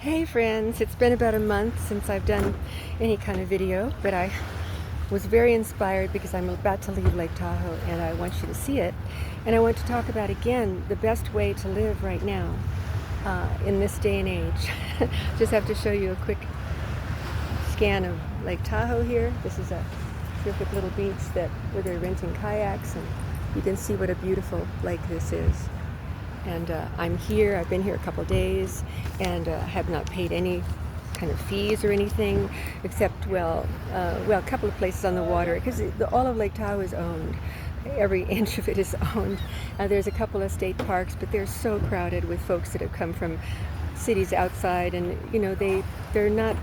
Hey friends, it's been about a month since I've done any kind of video, but I was very inspired because I'm about to leave Lake Tahoe and I want you to see it. And I want to talk about again the best way to live right now in this day and age. Just have to show you a quick scan of Lake Tahoe here. This is a terrific little beach where they're renting kayaks, and you can see what a beautiful lake this is. And I'm here, I've been here a couple days, and have not paid any kind of fees or anything, except, a couple of places on the water, because all of Lake Tahoe is owned. Every inch of it is owned. There's a couple of state parks, but they're so crowded with folks that have come from cities outside, and they're not,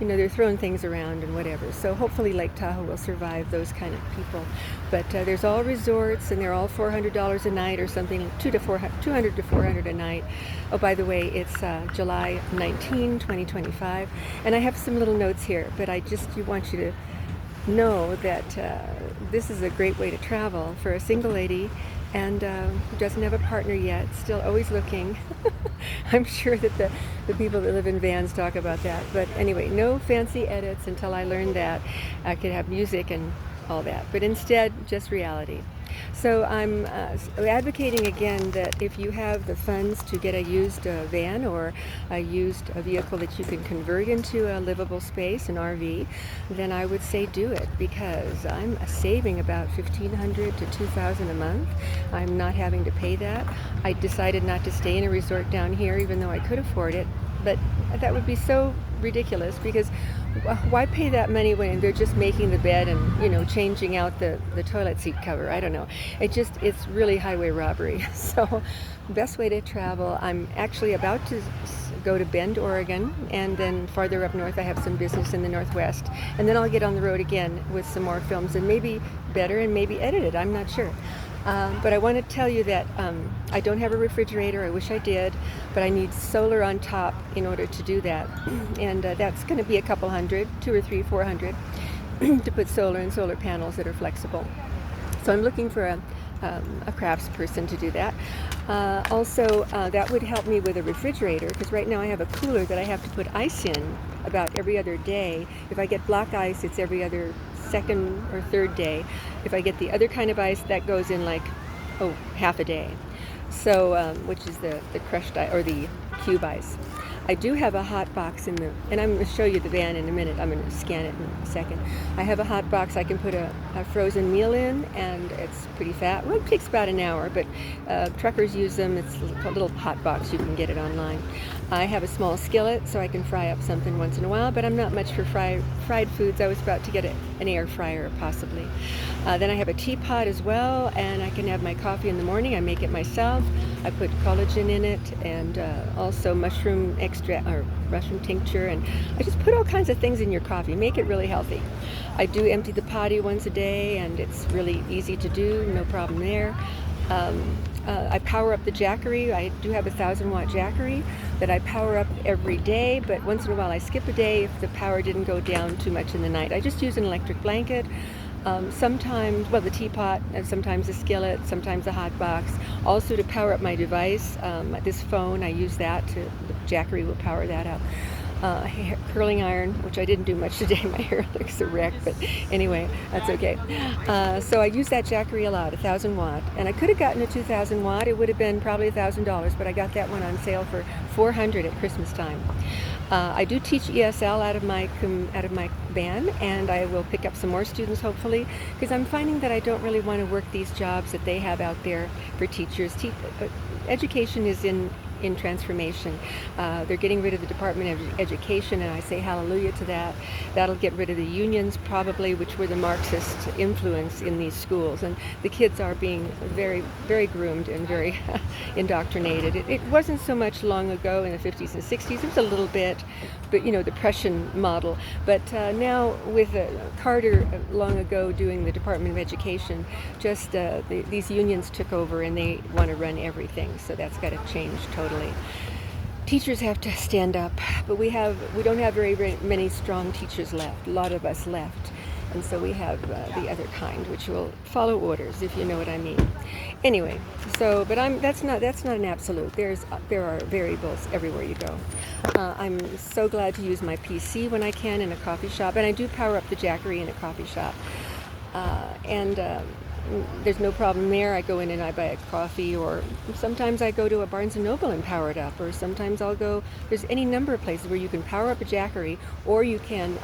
they're throwing things around and whatever. So hopefully Lake Tahoe will survive those kind of people. But there's all resorts, and they're all $400 a night or something, 200 to 400 a night. Oh, by the way, it's July 19, 2025. And I have some little notes here, but I just want you to know that this is a great way to travel for a single lady and who doesn't have a partner yet, still always looking. I'm sure that the people that live in vans talk about that. But anyway, no fancy edits until I learned that I could have music and all that. But instead, just reality. So I'm advocating again that if you have the funds to get a used van or a used vehicle that you can convert into a livable space, an RV, then I would say do it, because I'm saving about $1,500 to $2,000 a month. I'm not having to pay that. I decided not to stay in a resort down here, even though I could afford it, but that would be so ridiculous, because why pay that money when they're just making the bed and changing out the toilet seat cover? I don't know. It's really highway robbery. So best way to travel. I'm actually about to go to Bend, Oregon, and then farther up north I have some business in the Northwest, and then I'll get on the road again with some more films, and maybe better and maybe edited, I'm not sure. But I want to tell you that I don't have a refrigerator. I wish I did, but I need solar on top in order to do that. And that's going to be a couple hundred, 2 or 3, 400, to put solar and solar panels that are flexible. So I'm looking for a crafts person to do that. Also, that would help me with a refrigerator, because right now I have a cooler that I have to put ice in about every other day. If I get block ice, it's every other second or third day. If I get the other kind of ice, that goes in half a day. So, which is the crushed ice or the cube ice. I do have a hot box and I'm going to show you the van in a minute. I'm going to scan it in a second. I have a hot box I can put a frozen meal in, and it's pretty fat. Well, it takes about an hour, but truckers use them. It's a little hot box. You can get it online. I have a small skillet so I can fry up something once in a while, but I'm not much for fried foods. I was about to get an air fryer possibly. Then I have a teapot as well, and I can have my coffee in the morning. I make it myself. I put collagen in it, and also mushroom extract or mushroom tincture, and I just put all kinds of things in your coffee. Make it really healthy. I do empty the potty once a day, and it's really easy to do. No problem there. I power up the Jackery. I do have a 1,000-watt Jackery that I power up every day, but once in a while I skip a day if the power didn't go down too much in the night. I just use an electric blanket. Sometimes, the teapot, and sometimes the skillet, sometimes the hot box. Also to power up my device, this phone, I use that. The Jackery will power that up. Curling iron, which I didn't do much today. My hair looks a wreck, but anyway, that's okay. So I use that Jackery a lot, 1,000-watt, and I could have gotten a 2,000-watt. It would have been probably $1,000, but I got that one on sale for $400 at Christmas time. I do teach ESL out of my van, and I will pick up some more students hopefully, because I'm finding that I don't really want to work these jobs that they have out there for teachers. Education is in transformation. They're getting rid of the Department of Education, and I say hallelujah to that. That'll get rid of the unions probably, which were the Marxist influence in these schools, and the kids are being very, very groomed and very indoctrinated. It wasn't so much long ago in the 50s and 60s. It was a little bit, but the Prussian model. But now with Carter long ago doing the Department of Education, just these unions took over and they want to run everything. So that's got to change totally. Teachers have to stand up, but we don't have very many strong teachers left. A lot of us left, And so we have the other kind, which will follow orders, if you know what I mean. Anyway, so but that's not an absolute. There are variables everywhere you go. I'm so glad to use my PC when I can in a coffee shop, and I do power up the Jackery in a coffee shop. There's no problem there. I go in and I buy a coffee, or sometimes I go to a Barnes & Noble and power it up, or sometimes there's any number of places where you can power up a Jackery, or you can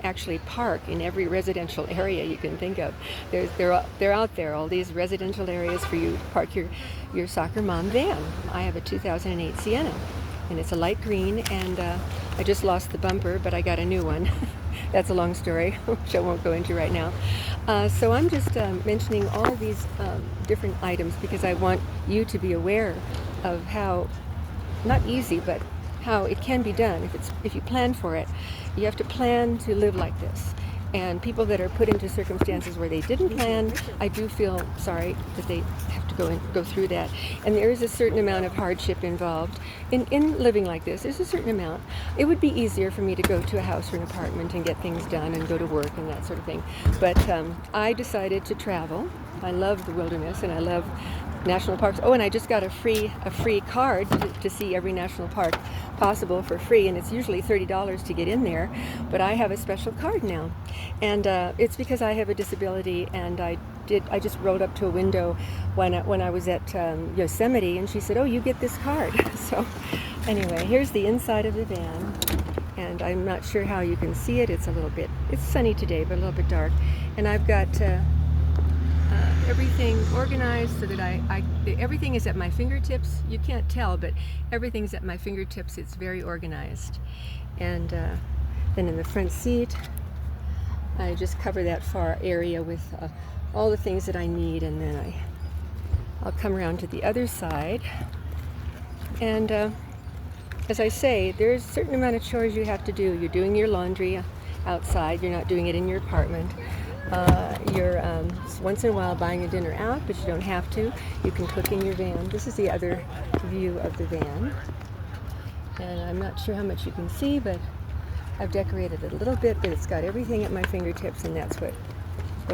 actually park in every residential area you can think of. They're out there, all these residential areas for you to park your soccer mom van. I have a 2008 Sienna, and it's a light green, and I just lost the bumper, but I got a new one. That's a long story, which I won't go into right now. So I'm just mentioning all of these different items because I want you to be aware of how, not easy, but how it can be done if you plan for it. You have to plan to live like this. And people that are put into circumstances where they didn't plan, I do feel sorry that they have to go through that. And there is a certain amount of hardship involved in living like this. There's a certain amount. It would be easier for me to go to a house or an apartment and get things done and go to work and that sort of thing. But I decided to travel. I love the wilderness and I love national parks. Oh, and I just got a free card to see every national park possible for free, and it's usually $30 to get in there, but I have a special card now, and it's because I have a disability, and I just rolled up to a window when I was at Yosemite, and she said, "Oh, you get this card." So anyway, here's the inside of the van, and I'm not sure how you can see it. It's sunny today, but a little bit dark, and I've got everything organized so that everything is at my fingertips. You can't tell, but everything's at my fingertips. It's very organized. And then in the front seat, I just cover that far area with all the things that I need, and then I'll come around to the other side. And as I say, there's a certain amount of chores you have to do. You're doing your laundry outside. You're not doing it in your apartment. You're once in a while buying a dinner out, but you don't have to. You can cook in your van. This is the other view of the van. And I'm not sure how much you can see, but I've decorated it a little bit, but it's got everything at my fingertips, and that's what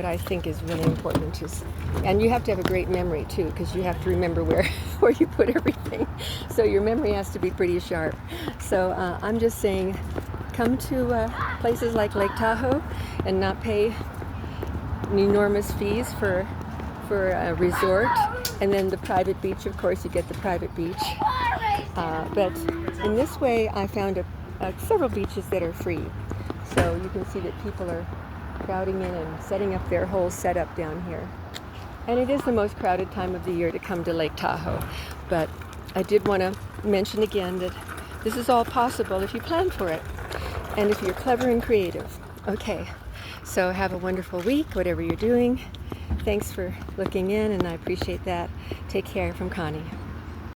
I think is really important. And you have to have a great memory too, because you have to remember where you put everything. So your memory has to be pretty sharp. So I'm just saying, come to places like Lake Tahoe and not pay enormous fees for a resort, and then the private beach, of course, you get the private beach. But in this way, I found several beaches that are free. So you can see that people are crowding in and setting up their whole setup down here. And it is the most crowded time of the year to come to Lake Tahoe. But I did want to mention again that this is all possible if you plan for it and if you're clever and creative. Okay. So have a wonderful week, whatever you're doing. Thanks for looking in, and I appreciate that. Take care from Connie.